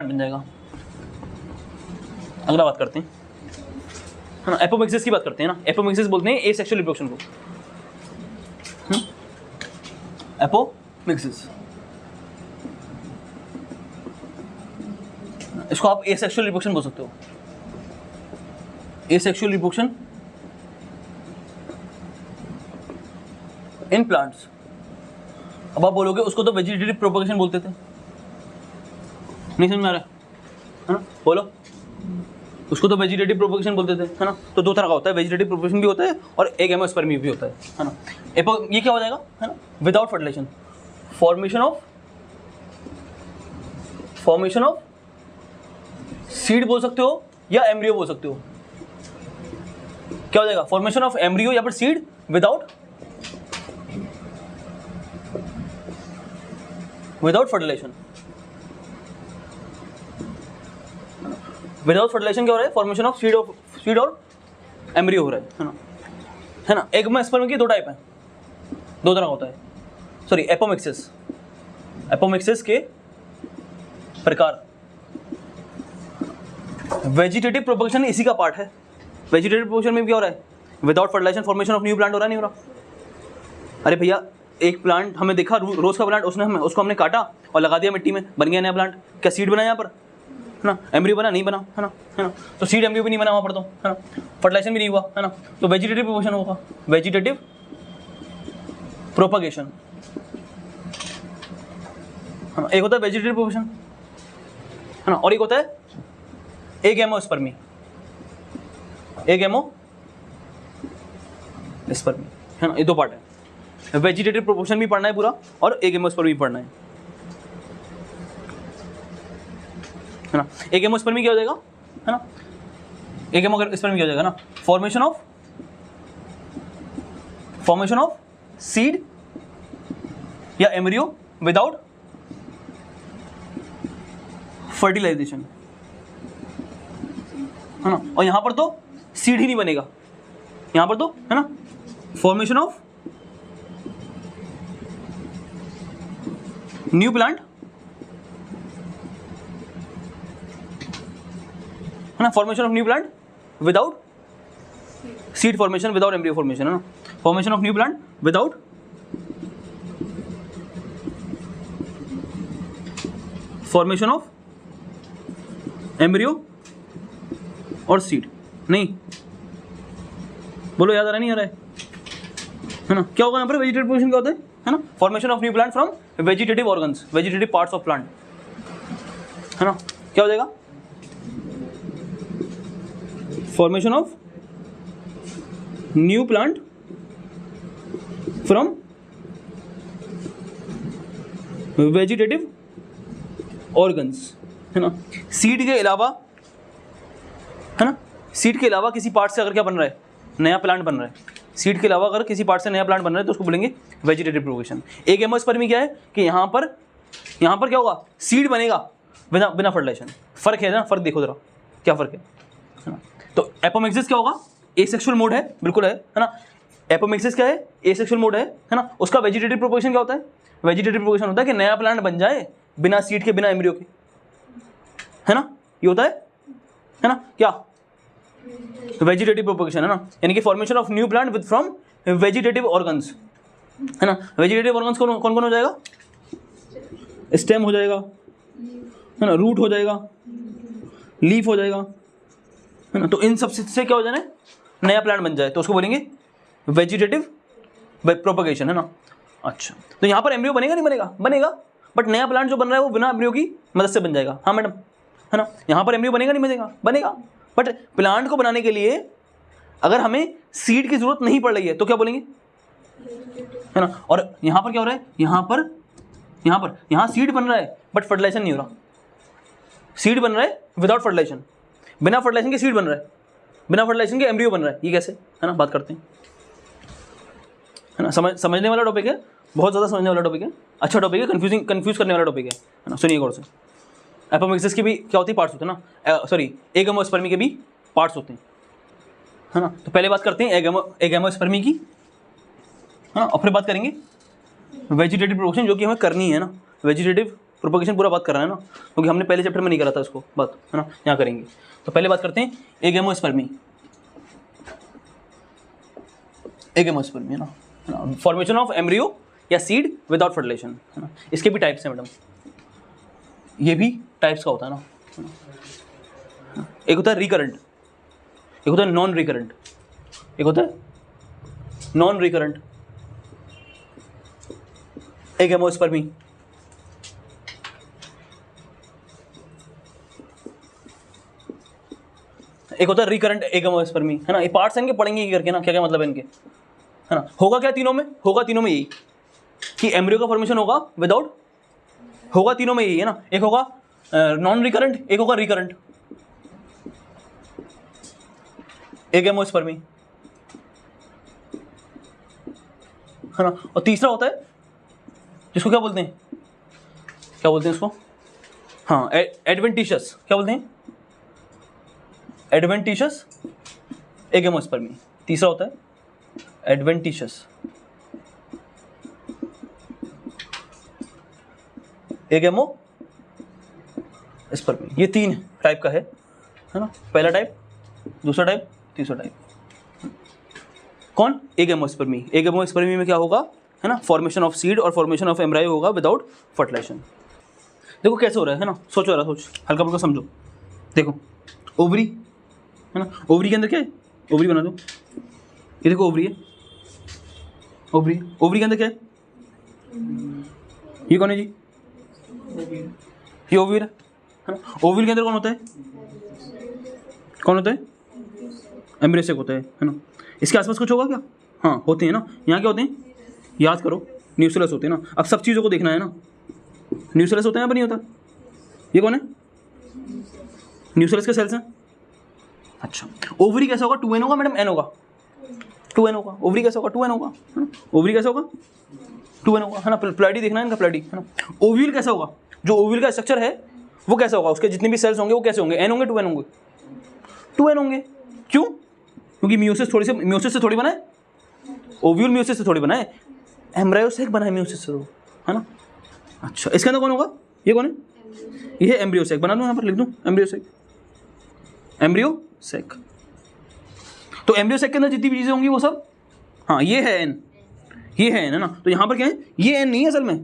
बन जाएगा। अगला बात करते हैं, है ना, एपोमिक्सिस की बात करते हैं ना। एपोमिक्सिस बोलते हैं एसेक्सुअल रिप्रोडक्शन को। एपोमिक्सिस, इसको आप एसेक्सुअल रिप्रोडक्शन बोल सकते हो। Asexual reproduction in plants. अब आप बोलोगे उसको तो वेजिटेटिव प्रोपगेशन बोलते थे, नहीं समझ में आ रहा है ना? बोलो, उसको तो वेजिटेटिव प्रोपगेशन बोलते थे, है ना। तो दो तरह का होता है, वेजिटेटिव प्रोपगेशन भी होता है और एगेमोस्पर्मी भी होता है ना। ये क्या हो जाएगा, है ना, without fertilization, formation of seed बोल सकते हो या एम्ब्रियो बोल सकते हो। क्या हो जाएगा, फॉर्मेशन ऑफ एम्ब्रियो या फिर seed without fertilization. Without fertilization क्या हो रहा है, फॉर्मेशन ऑफ सीड और एम्ब्रियो हो रहा है ना। एगेमोस्पर्म की दो टाइप है, दो तरह होता है, सॉरी एपोमिक्सिस के प्रकार। वेजिटेटिव प्रोपगेशन इसी का पार्ट है। वेजिटेटिव प्रोपगेशन में क्या हो रहा है, without fertilization formation of new plant हो रहा है, नहीं हो रहा। अरे भैया, एक प्लांट हमने देखा, रोज का प्लांट, उसको हमने काटा और लगा दिया मिट्टी में, बन गया नया प्लांट। क्या सीड बना यहाँ पर, है ना, एम्ब्रियो बना, नहीं बना, है ना। तो सीड एम्ब्रियो भी नहीं बना वहाँ पर, तो है ना, फर्टिलाइजेशन भी नहीं हुआ, है ना। तो वेजिटेटिव प्रोपगेशन होगा, वेजिटेटिव प्रोपगेशन, है ना। एक होता है वेजिटेटिव प्रोपगेशन, है ना, और एक होता है एगेमोस्पर्मी, है ना। ये दो पार्ट है, वेजिटेटिव प्रोपगेशन भी पढ़ना है पूरा और एगेमोस्पर्मी भी पढ़ना है ना। एगेमोस्पर्मी क्या हो जाएगा, है ना, एगेमोस्पर्मी क्या हो जाएगा ना, फॉर्मेशन ऑफ सीड या एम्ब्रियो विदाउट फर्टिलाइजेशन, है ना। और यहां पर तो सीड ही नहीं बनेगा, यहां पर तो, है ना, फॉर्मेशन ऑफ न्यू प्लांट, है ना, formation of new plant without seed formation, without embryo formation, है ना। Formation of new plant without formation of embryo और सीड। नहीं, बोलो याद आ रहा है, नहीं आ रहा है ना। क्या होगा यहाँ पर, वेजिटेटिव प्रोपगेशन क्या होता है ना, formation of new plant from vegetative organs, vegetative parts of plant, है ना। क्या हो जाएगा, formation of new plant from vegetative organs, है ना। सीड के अलावा, है ना, सीड के अलावा किसी पार्ट से अगर क्या बन रहा है, नया प्लांट बन रहा है, सीड के अलावा अगर किसी पार्ट से नया प्लांट बन रहा है तो उसको बोलेंगे वेजिटेटिव प्रोपगेशन। एगेमोस्पर्मी क्या है कि यहाँ पर क्या होगा, सीड बनेगा बिना फर्टिलाइजेशन। फर्क है ना, फर्क देखो जरा, क्या फर्क है ना। तो एपोमिक्सिस क्या होगा, एसेक्सुअल मोड है, बिल्कुल है ना। एपोमिक्सिस क्या है, एसेक्सुअल मोड है ना। उसका वेजिटेटिव प्रोपगेशन क्या होता है, वेजिटेटिव प्रोपगेशन होता है कि नया प्लांट बन जाए बिना सीड के, बिना एम्ब्रियो के, है ना। ये होता है ना, क्या वेजिटेटिव प्रोपगेशन, है ना, यानी कि formation of new plant with from vegetative organs, है ना। वेजिटेटिव ऑर्गन्स कौन कौन हो जाएगा, स्टेम हो जाएगा, है ना, रूट हो जाएगा, लीफ हो जाएगा, है ना। तो इन सब से क्या हो जाए, नया प्लांट बन जाए तो उसको बोलेंगे वेजिटेटिव प्रोपगेशन, है ना। अच्छा, तो यहाँ पर एम्ब्रियो बनेगा नहीं बनेगा, बनेगा, बट नया प्लांट जो बन रहा है वो बिना एम्ब्रियो की मदद से बन जाएगा। हाँ मैडम, है ना, यहाँ पर एम्ब्रियो बनेगा नहीं बनेगा, बनेगा, बट प्लांट को बनाने के लिए अगर हमें सीड की जरूरत नहीं पड़ रही है तो क्या बोलेंगे, है ना। और यहाँ पर क्या हो रहा है, यहाँ सीड बन रहा है बट फर्टिलाइजेशन नहीं हो रहा, सीड बन रहा है विदाउट फर्टिलाइजेशन, बिना फर्टिलाइजेशन के सीड बन रहा है, बिना फर्टिलाइजेशन के एम्ब्रियो बन रहा है। ये कैसे, है ना, बात करते हैं, है ना। समझने वाला टॉपिक है, बहुत ज़्यादा समझने वाला टॉपिक है, अच्छा टॉपिक है, कंफ्यूज करने वाला टॉपिक है ना। सुनिए गौर से। एपोमिक्सिस की भी क्या होती है, पार्ट्स होते हैं ना, सॉरी एगेमोस्पर्मी के भी पार्ट्स होते हैं, है ना। तो पहले बात करते हैं एगेमोस्पर्मी की, है ना, और फिर बात करेंगे वेजिटेटिव प्रोपगेशन, जो कि हमें करनी है ना, वेजिटेटिव प्रोपगेशन पूरा बात कर रहा है ना, क्योंकि हमने पहले चैप्टर में नहीं करा था इसको बात, है ना, यहाँ करेंगे। तो पहले बात करते हैं एगेमोस्पर्मी, एगेमोस्पर्मी है ना, फॉर्मेशन ऑफ एम्ब्रियो या सीड विदाउट फर्टिलाइजेशन, है ना। इसके भी टाइप्स हैं मैडम, ये भी टाइप्स का होता है ना। एक होता है रिकरेंट, एक होता है नॉन रिकरेंट, एक होता है नॉन रिकरेंट एगेमोस्पर्मी। एक होता है रिकरेंट एगेमोस्पर्मी, है ना। ये पार्ट्स हैं इनके, पढ़ेंगे ये करके ना, क्या क्या मतलब है इनके, है ना। होगा क्या तीनों में, होगा तीनों में यही कि एम्ब्रियो का फॉर्मेशन होगा विदाउट, होगा तीनों में यही, है ना। एक होगा नॉन रिकरेंट, एक होगा रिकरेंट एगेमोस्पर्मी, है ना। और तीसरा होता है जिसको क्या बोलते हैं, क्या बोलते हैं इसको, हाँ एडवेंटिशियस, क्या बोलते हैं, एडवेंटिशियस एगेमोस्पर्मी। तीसरा होता है एडवेंटिशियस एगेमोस्पर्मी। ये 3 टाइप का है ना। पहला टाइप, दूसरा टाइप, तीसरा टाइप। कौन, एगेमोस्पर्मी। एगेमोस्पर्मी में क्या होगा, है ना, फॉर्मेशन ऑफ सीड और फॉर्मेशन ऑफ एम्ब्रायो होगा विदाउट फर्टिलाइजेशन। देखो कैसे हो रहा है ना, सोचो जरा, सोच हल्का फुल्का समझो। देखो ओवरी, है ना, ओवरी के अंदर क्या है, ओवरी बना दो, ये देखो ओवरी है, ओवरी, ओवरी के अंदर क्या है, ये कौन है जी, ये ओव्यूल है ना। ओव्यूल के अंदर कौन होता है, कौन होता है, एम्ब्रियो सेक होता है ना। इसके आसपास कुछ होगा क्या, हाँ होते हैं ना। यहाँ क्या होते हैं, याद करो, न्यूक्लियस होते हैं ना। अब सब चीज़ों को देखना है ना, न्यूक्लियस होता है या नहीं होता। ये कौन है, न्यूक्लियस के सेल्स हैं। अच्छा, ओवरी कैसा होगा, 2n होगा मैडम, n होगा, 2n होगा। ओवरी कैसा होगा, 2n होगा, है ना। ओवरी कैसा होगा, 2n होगा, है ना। प्लैडी देखना है इनका, प्लैडी, है ना। ओव्यूल कैसा होगा, जो ओव्यूल का स्ट्रक्चर है वो कैसा होगा, उसके जितने भी सेल्स होंगे वो कैसे होंगे, n होंगे, 2n होंगे, 2n होंगे। क्यों, क्योंकि म्यूसिस थोड़ी से, म्यूसिस से थोड़ी बना है, ओव्यूल म्यूसिस से थोड़ी बना है, एम्ब्रायो सेक बना है म्यूसिस से, है ना। अच्छा, इसके अंदर कौन होगा, ये कौन है, ये है एम्ब्रियो सेक। बना दूं यहाँ पर, लिख दूं एम्ब्रियो सेक, एम्ब्रियो सेक। तो एम्ब्रियो सेक के अंदर जितनी भी चीज़ें होंगी वो सब, हाँ ये है n, ये है n, है ना। तो यहाँ पर क्या है, ये n नहीं है असल में,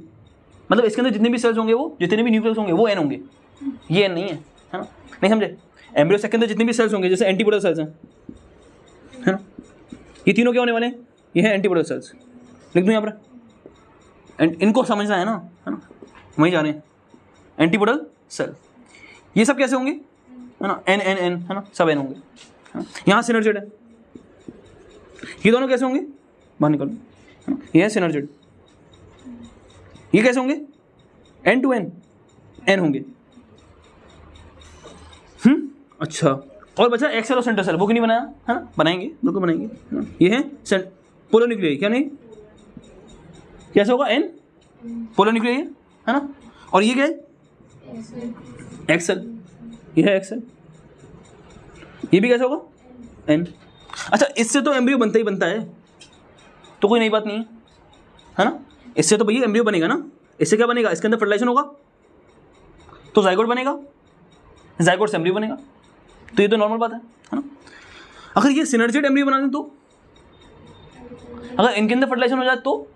मतलब इसके अंदर जितने भी सेल्स होंगे, वो जितने भी न्यूक्लियस होंगे वो n होंगे, ये n नहीं है ना, नहीं समझे। एम्ब्रियो सेक के अंदर जितने भी सेल्स होंगे, जैसे एंटीबॉडी सेल्स हैं, है ना, ये तीनों क्या होने वाले हैं, ये है एंटीबॉडी सेल्स। लिख दूँ यहाँ पर, इनको समझना है ना, है ना, वहीं जा रहे हैं, एंटीबॉडी सेल। ये सब कैसे होंगे, है ना, n n n, है ना, सब n होंगे, है ना। यहाँ सिनर्जिड है, ये दोनों कैसे होंगे, बाहर निकलो, है ना, ये है सिनर्जिड। ये कैसे होंगे, n to n, n होंगे। अच्छा, और बचा एक्सेल और सेंटर सेल, वो क्यों नहीं बनाया, है ना, बनाएंगे, दो को बनाएंगे, है ना। ये है पोलर न्यूक्लियाई, क्या नहीं, कैसे होगा, n पोलर न्यूक्लियाई, है ना। और ये क्या है, एक्सेल, ये है एक्सेल। ये भी कैसे होगा, n। अच्छा, इससे तो एम्ब्रियो बनता ही बनता है, तो कोई नई बात नहीं है ना। इससे तो भैया एम्ब्रियो बनेगा ना। इससे क्या बनेगा, इसके अंदर फर्टिलाइजेशन होगा तो जाइगोट बनेगा, जाइगोट से एम्ब्रियो बनेगा, तो ये तो नॉर्मल बात है ना। अगर ये सिनर्जिड एम्ब्रियो बना दें तो, अगर इनके अंदर फर्टिलाइजेशन हो जाए तो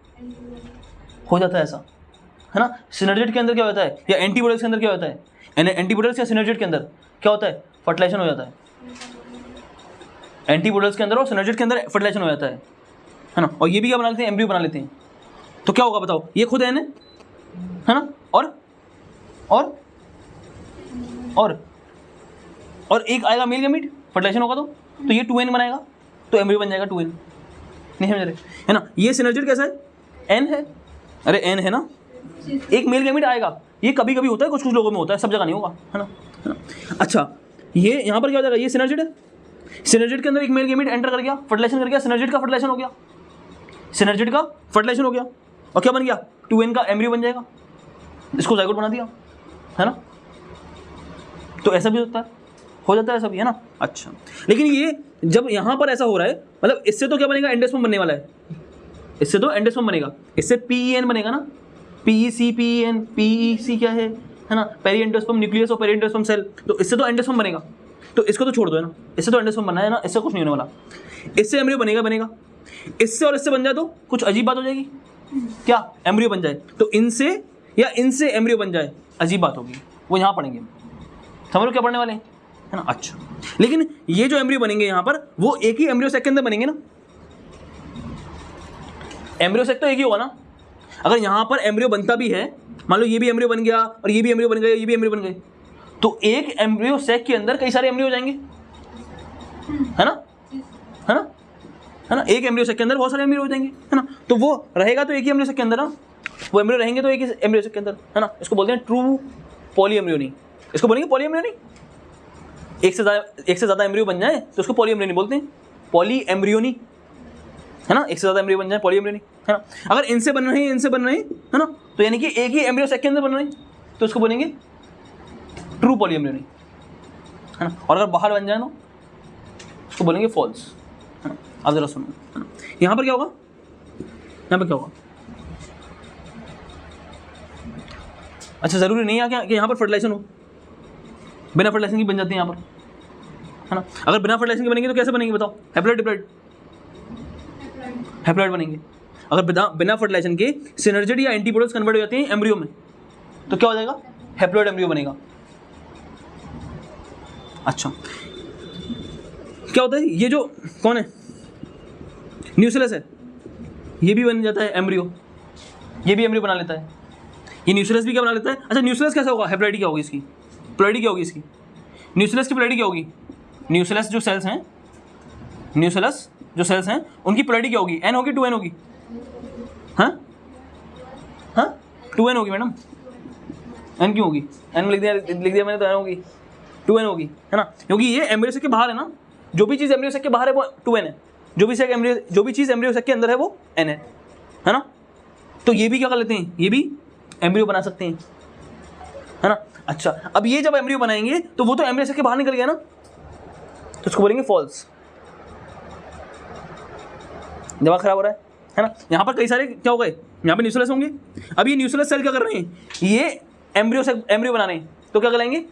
हो जाता है ऐसा, है ना। सिनर्जिड के अंदर क्या होता है, या एंटीबॉडीज के अंदर क्या होता है, एंटीबॉडीज या सिनर्जिड के अंदर क्या होता है, फर्टिलाइजेशन हो जाता है। एंटीबॉडीज के अंदर और सिनर्जिड के अंदर फर्टिलाइजेशन हो जाता है ना। और ये भी क्या बना लेते हैं, एम्ब्रियो बना लेते हैं। तो क्या होगा बताओ, ये खुद है ना, और एक आएगा मेल गैमीट, फर्टिलाइजेशन होगा तो ये 2n बनाएगा, तो एम्ब्रियो बन जाएगा 2n। नहीं समझ रहे, है ना। ये सिनर्जिड कैसा है, n है, अरे n है ना, एक मेल गैमीट आएगा। ये कभी कभी होता है, कुछ कुछ लोगों में होता है, सब जगह नहीं होगा, है ना। अच्छा, ये यहाँ पर क्या हो जाएगा, ये सिनर्जिड है, सिनर्जिड के अंदर एक मेल गैमीट एंटर कर गया, फर्टिलाइजेशन कर गया, सिनर्जिड का फर्टिलाइजेशन हो गया, सिनर्जिड का फर्टिलाइजेशन हो गया, और क्या बन गया, 2n का एम्ब्रियो बन जाएगा, इसको जाइगोट बना दिया, है ना। तो ऐसा भी होता है, हो जाता है ऐसा भी, है ना। अच्छा, लेकिन ये जब यहाँ पर ऐसा हो रहा है, मतलब इससे तो क्या बनेगा, एंडोस्पर्म बनने वाला है, इससे तो एंडोस्पर्म बनेगा, इससे PEN बनेगा ना, PEC PEN PEC क्या है ना, पेरी एंडोस्पर्म न्यूक्लियस और पेरी एंडोस्पर्म सेल। तो इससे तो एंडोस्पर्म बनेगा, तो इसको तो छोड़ दो है ना, इससे तो एंडोस्पर्म बनना है ना, इससे कुछ नहीं होने वाला। इससे एम्ब्रियो बनेगा, इससे और इससे बन जाए तो कुछ अजीब बात हो जाएगी, क्या एम्ब्रियो बन जाए, तो इनसे या इनसे एम्ब्रियो बन जाए अजीब बात होगी, वो यहाँ पढ़ेंगे। समझ लो क्या पढ़ने वाले हैं, है ना। अच्छा, लेकिन ये जो एम्ब्रियो बनेंगे यहाँ पर वो एक ही एम्ब्रियो सेक के अंदर बनेंगे ना, एम्ब्रियो सेक तो एक ही होगा ना। अगर यहाँ पर एम्ब्रियो बनता भी है, मान लो ये भी एम्ब्रियो बन गया और ये भी एम्ब्रियो बन गया, ये भी एम्ब्रियो बन गए, तो एक एम्ब्रियो सेक के अंदर कई सारे एम्ब्रियो हो जाएंगे, है ना, है ना, है ना। एक एम्ब्रियो सेक के अंदर बहुत सारे एम्ब्रियो हो जाएंगे, है ना। तो वो रहेगा तो एक ही एम्ब्रियो सेक के अंदर ना, वो एम्ब्रियो रहेंगे तो एक ही एम्ब्रियो सेक के अंदर, है ना। इसको बोलते हैं ट्रू पॉलीएम्ब्रियोनी, इसको बोलेंगे पॉलीएम्ब्रियोनी। एक से ज़्यादा एम्ब्रियो बन जाए तो उसको पॉलीएम्ब्रियोनी बोलते हैं, पॉलीएम्ब्रियोनी, है ना। एक से ज़्यादा एम्ब्रियो बन जाए पॉलीएम्ब्रियोनी, है ना। अगर इनसे बन रहे हैं, इनसे बन रहे हैं, है ना, तो यानी कि एक ही एम्ब्रियो सेक के अंदर बन रहे हैं, तो उसको बोलेंगे ट्रू पॉलीएम्ब्रियोनी, है ना। और अगर बाहर बन जाए ना, उसको बोलेंगे फॉल्स, है ना। अब जरा सुनो, है ना, यहाँ पर क्या होगा, यहाँ पर क्या होगा। अच्छा, ज़रूरी नहीं है कि यहाँ पर फर्टिलाइजेशन हो, बिना फर्टिलाइजेशन की बन जाती है यहाँ पर, है ना। अगर बिना फर्टिलाइजेशन की बनेंगे तो कैसे बनेंगे बताओ, हैप्लॉइड डिप्लॉइड, हैप्लॉइड बनेंगे। अगर बिना फर्टिलाइजेशन के सिनर्जिड या एंटीपोडल्स कन्वर्ट हो जाती हैं एम्ब्रियो में, तो क्या हो जाएगा, हैप्लॉइड एम्ब्रियो बनेगा। अच्छा, क्या होता है, ये जो कौन है, न्यूक्लियस है, ये भी बन जाता है एम्ब्रियो, ये भी एम्ब्रियो बना लेता है, ये न्यूक्लियस भी क्या बना लेता है। अच्छा, न्यूक्लियस कैसा होगा, हैप्लॉइड क्या होगी इसकी, प्लॉइडी क्या होगी इसकी, न्यूक्लियस की प्लॉइडी क्या होगी, न्यूक्लियस जो सेल्स हैं, न्यूक्लियस जो सेल्स हैं उनकी प्लॉइडी क्या होगी, N होगी 2N होगी, हाँ हाँ 2N होगी मैडम, N क्यों होगी, N लिख दिया मैंने तो N होगी, 2N होगी, है ना। क्योंकि ये एम्ब्रियो सेक के बाहर है ना, जो भी चीज़ एम्ब्रियो सेक के बाहर है वो 2N है, जो भी चीज़ एम्ब्रियो सेक के अंदर है वो N है ना। तो ये भी क्या कर लेते हैं, ये भी एम्ब्रियो बना सकते हैं, है ना। अच्छा, अब ये जब एम्ब्रियो बनाएंगे तो वो तो एम्ब्रियो सेक के बाहर निकल गया ना, तो उसको बोलेंगे फॉल्स। दिमाग खराब हो रहा है ना। यहाँ पर कई सारे क्या हो गए, यहाँ पे न्यूक्लियस होंगे, अब ये न्यूक्लियस सेल क्या कर रहे हैं, ये एम्ब्रियो बना रहे हैं, तो क्या कहलाएंगे,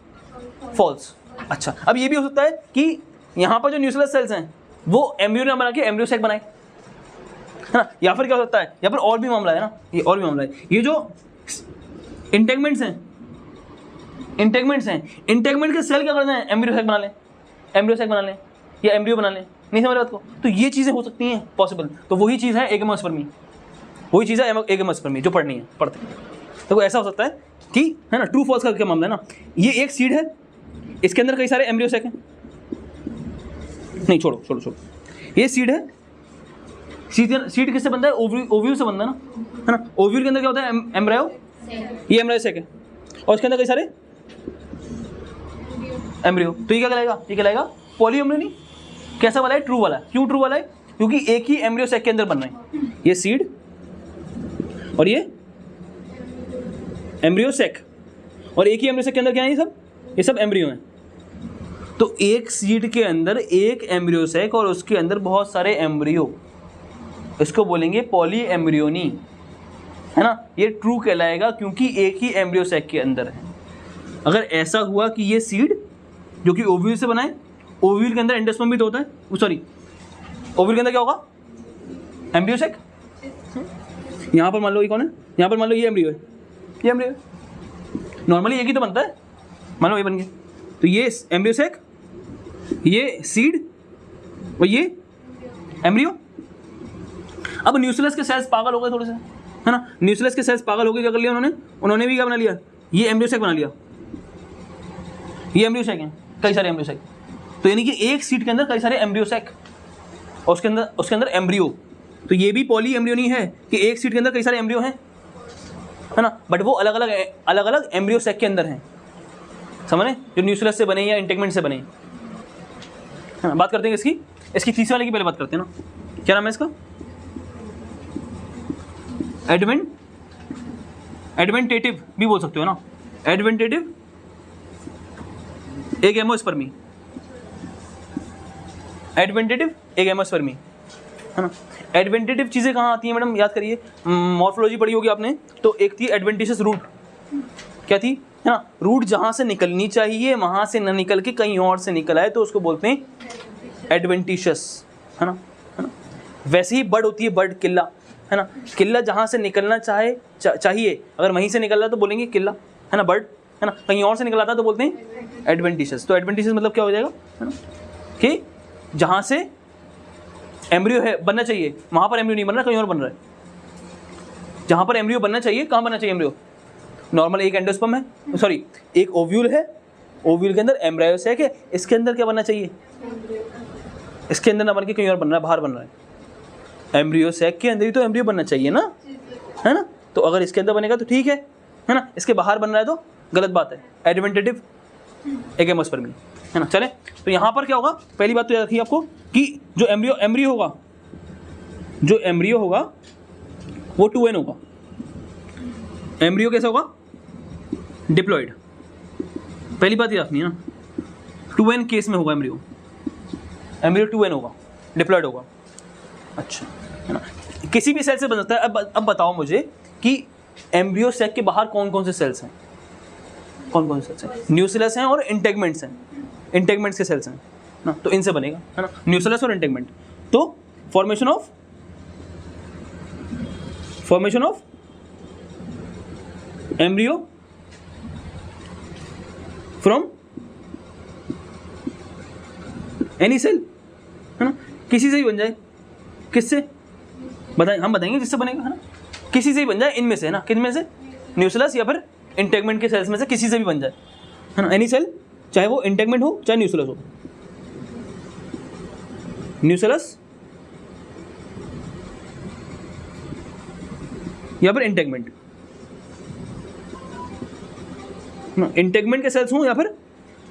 फॉल्स। अच्छा, अब ये भी हो सकता है कि यहाँ पर जो न्यूक्लियस सेल्स हैं वो एम्ब्रियो ना बना के एम्ब्रियो सेक बनाए, है ना। या फिर क्या हो सकता है, यहाँ पर और भी मामला है ना, ये और भी मामला है, ये जो इंटेगमेंट्स हैं, इंटेगमेंट के सेल क्या करते हैं, एम्ब्रियो सेक बना लें या एम्ब्रियो बना लें, नहीं समझ बात को। तो ये चीज़ें हो सकती हैं पॉसिबल, तो वही चीज़ है एगेमोस्पर्मी, वही चीज़ है एगेमोस्पर्मी जो पढ़नी है, पढ़ते हैं। तो ऐसा हो सकता है कि, है ना, ट्रू फॉल्स का क्या मामला है ना, ये एक सीड है, इसके अंदर कई सारे एम्ब्रियो सेक हैं, नहीं छोड़ो, ये सीड है, सीड किससे बनता है, ओव्यूल से बनता है ना, ओव्यूल के अंदर क्या होता है, एम्ब्रायो, ये एम्ब्रायो सेक है, और इसके अंदर कई सारे एम्ब्रियो, तो ये क्या कहलाएगा, पॉलीएम्ब्रियोनी। कैसा वाला है, ट्रू वाला। क्यों ट्रू वाला है, क्योंकि एक ही एम्ब्रियो सेक के अंदर बन रहे हैं, ये सीड और ये एम्ब्रियो सेक, और एक ही एम्ब्रियो सेक के अंदर क्या है, ये सब एम्ब्रियो हैं। तो एक सीड के अंदर एक एम्ब्रियो सेक और उसके अंदर बहुत सारे एम्ब्रियो, इसको बोलेंगे पॉलीएम्ब्रियोनी, है ना। ये ट्रू कहलाएगा क्योंकि एक ही एम्ब्रियो सेक के अंदर है। अगर ऐसा हुआ कि ये सीड जो कि ओव्यूल से बना है, ओव्यूल के अंदर एंडोस्पर्म भी तो होता है, सॉरी ओव्यूल के अंदर क्या होगा, एम्ब्रियो सेक। यहाँ पर मान लो ये कौन है, यहाँ पर मान लो ये एम्ब्रियो है, ये एम्ब्रियो है, नॉर्मली एक ही तो बनता है, मान लो ये बन गया, तो ये एम्ब्रियो सेक, ये सीड और ये एम्ब्रियो। अब न्यूक्लियस के सेल्स पागल हो गए थोड़े से, है ना, न्यूक्लियस के सेल्स पागल हो गए, क्या कर लिया उन्होंने भी क्या बना लिया, ये एम्ब्रियो सेक बना लिया, ये एम्ब्रियो सेक है, कई सारे एम्ब्रियो सेक। तो यानी कि एक सीड के अंदर कई सारे एम्ब्रियो सेक और उसके अंदर एम्ब्रियो, तो ये भी पॉलीएम्ब्रियोनी है कि एक सीड के अंदर कई सारे एम्ब्रियो हैं, है ना, बट वो अलग अलग एम्ब्रियो सेक के अंदर हैं, समझ रहे, जो न्यूक्लियस से बने या इंटेगमेंट से बने, है ना। बात करते हैं इसकी तीसरे वाले की पहले बात करते हैं ना, क्या नाम है इसका, एडवेंटेटिव भी बोल सकते हो ना, एडवेंटेटिव एगेमोस्पर्मी, एडवेंटेटिव एगेमोस्पर्मी, है ना। एडवेंटेटिव चीज़ें कहाँ आती हैं मैडम, याद करिए, मॉर्फोलॉजी पढ़ी होगी आपने, तो एक थी एडवेंटिशियस रूट, क्या थी, है ना, रूट जहाँ से निकलनी चाहिए वहाँ से न निकल के कहीं और से निकल आए तो उसको बोलते हैं एडवेंटिशियस, है ना। वैसे ही बर्ड होती है, बर्ड, किल्ला, है ना, किल्ला जहाँ से निकलना चाहिए अगर वहीं से निकल रहा तो बोलेंगे किल्ला, है ना, बर्ड, है ना, कहीं और से निकल आता तो बोलते हैं एडवेंटिशियस। तो एडवेंटिशियस मतलब क्या हो जाएगा, है ना, कि जहाँ से एम्ब्रियो है बनना चाहिए वहाँ पर एम्ब्रियो नहीं बन रहा, कहीं और बन रहा है। जहाँ पर एम्ब्रियो बनना चाहिए, कहाँ बनना चाहिए एम्ब्रियो, नॉर्मल एक एंडोस्पर्म है, सॉरी एक ओव्यूल है, ओव्यूल के अंदर एम्ब्रायोसैक है, इसके अंदर क्या बनना चाहिए, इसके अंदर ना बन के कहीं और बन रहा है, बाहर बन रहा है। एम्ब्रियोसैक के अंदर ही तो एम्ब्रियो बनना चाहिए ना, है ना, तो अगर इसके अंदर बनेगा तो ठीक है ना, इसके बाहर बन रहा है तो गलत बात है, एडवेंटेटिव एगेमोस्पर्मी, है ना। चले, तो यहाँ पर क्या होगा, पहली बात तो याद रखिए आपको कि जो एम्ब्रियो होगा, जो एम्ब्रियो होगा वो 2n होगा। एम्ब्रियो कैसा होगा, डिप्लॉयड, पहली बात ये रखनी है ना, 2n केस में होगा एम्ब्रियो, एम्ब्रियो 2n होगा, डिप्लॉयड होगा। अच्छा, है ना, किसी भी सेल से बन सकता है। अब बताओ मुझे कि एम्ब्रियो सैक के बाहर कौन कौन से सेल्स हैं, कौन कौन से सेल्स हैं, न्यूक्लियस हैं और इंटेगमेंट्स हैं, इंटेगमेंट्स के सेल्स हैं ना, तो इनसे बनेगा, है ना, न्यूक्लियस और इंटेगमेंट। तो formation of embryo from any cell, है ना, किसी से ही बन जाए, किससे बताएं, हम बताएंगे किससे बनेगा, है ना, किसी से ही बन जाए इनमें से, है ना, किन में से, न्यूक्लियस या फिर इंटेगमेंट के सेल्स में से किसी से भी बन जाए, है ना, एनी सेल, चाहे वो इंटेगमेंट हो चाहे न्यूक्लियस हो, न्यूक्लियस या फिर इंटेगमेंट, ना, इंटेगमेंट के सेल्स हों या फिर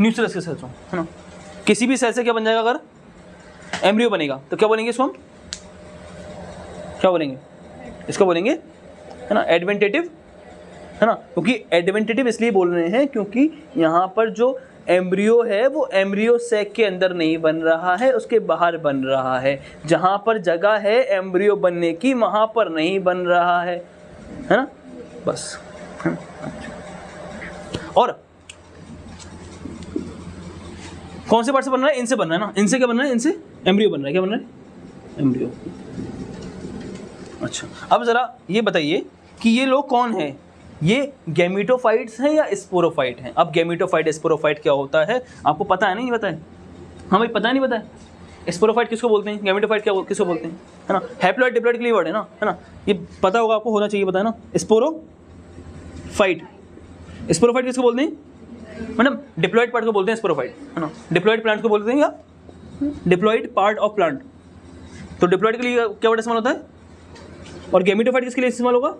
न्यूक्लियस के सेल्स हों, है ना, किसी भी सेल से क्या बन जाएगा, अगर एम्ब्रियो बनेगा तो क्या बोलेंगे इसको हम, क्या बोलेंगे इसको, बोलेंगे, है ना, एडवेंटेटिव, है ना, क्योंकि एडवेंटेटिव इसलिए बोल रहे हैं क्योंकि यहाँ पर जो एम्ब्रियो है वो एम्ब्रियो सैक के अंदर नहीं बन रहा है, उसके बाहर बन रहा है, जहाँ पर जगह है एम्ब्रियो बनने की वहाँ पर नहीं बन रहा है ना, बस। और कौन से पार्ट से बन रहा है, इनसे बन रहा है ना, इनसे क्या बन रहा है, इनसे एम्ब्रियो बन रहा है, क्या बन रहा है, एम्ब्रियो। अच्छा, अब जरा ये बताइए कि ये लोग कौन हैं, ये गैमेटोफाइट्स हैं या स्पोरोफाइट हैं। अब गैमेटोफाइट स्पोरोफाइट क्या होता है आपको पता है, नहीं पता है, हाँ भाई पता नहीं पता है, स्पोरोफाइट किसको बोलते हैं, गैमेटोफाइट क्या किसको बोलते हैं, है ना, हैप्लॉइड डिप्लॉइड के लिए वर्ड है ना, ये पता होगा आपको, होना चाहिए पता है ना। स्पोरोफाइट, स्पोरोफाइट किसको बोलते हैं मैडम, डिप्लॉइड पार्ट को बोलते हैं स्पोरोफाइट, है ना, डिप्लॉइड प्लांट को बोलते हैं या डिप्लॉइड पार्ट ऑफ प्लांट। तो डिप्लॉइड के लिए क्या वर्ड इस्तेमाल होता है, और गैमेटोफाइट किसके लिए इस्तेमाल होगा,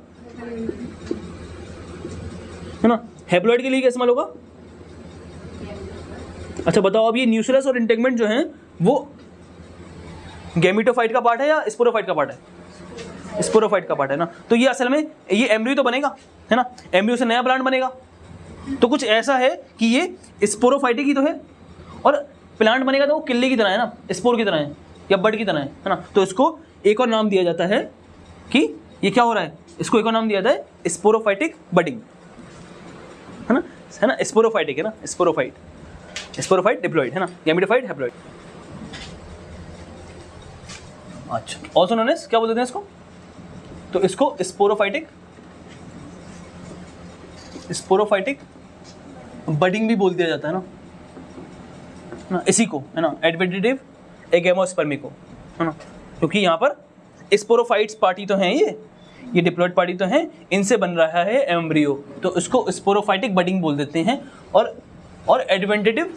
है ना, हैप्लॉइड के लिए क्या इस्तेमाल होगा। अच्छा बताओ, अब ये न्यूक्लियस और इंटेगमेंट जो हैं वो गैमेटोफाइट का पार्ट है या स्पोरोफाइट का पार्ट है, स्पोरोफाइट का पार्ट है ना। तो ये असल में ये एम्ब्रियो तो बनेगा, है ना, एम्ब्रियो से नया प्लांट बनेगा, तो कुछ ऐसा है कि ये स्पोरोफाइटिक ही तो है, और प्लांट बनेगा तो वो किल्ले की तरह है ना, स्पोर की तरह है या बड की तरह है ना। तो इसको एक और नाम दिया जाता है कि ये क्या हो रहा है, इसको एक और नाम दिया जाता है स्पोरोफाइटिक बडिंग, है ना, स्पोरोफाइटिक है ना, स्पोरोफाइट डिप्लॉइड, है ना, गैमेटोफाइट हैप्लॉइड। अच्छा, ऑल्सो नोन एज क्या बोलते हैं इसको, तो इसको स्पोरोफाइटिक बडिंग भी बोल दिया जाता है ना, इसी को, है ना, एडवेंटेटिव एगेमोस्पर्मी को, है ना, क्योंकि यहाँ पर स्पोरोफाइट्स पार्टी तो हैं, ये डिप्लॉइड पार्टी तो हैं, इनसे बन रहा है एम्ब्रियो, तो इसको स्पोरोफाइटिक बडिंग बोल देते हैं, और एडवेंटेटिव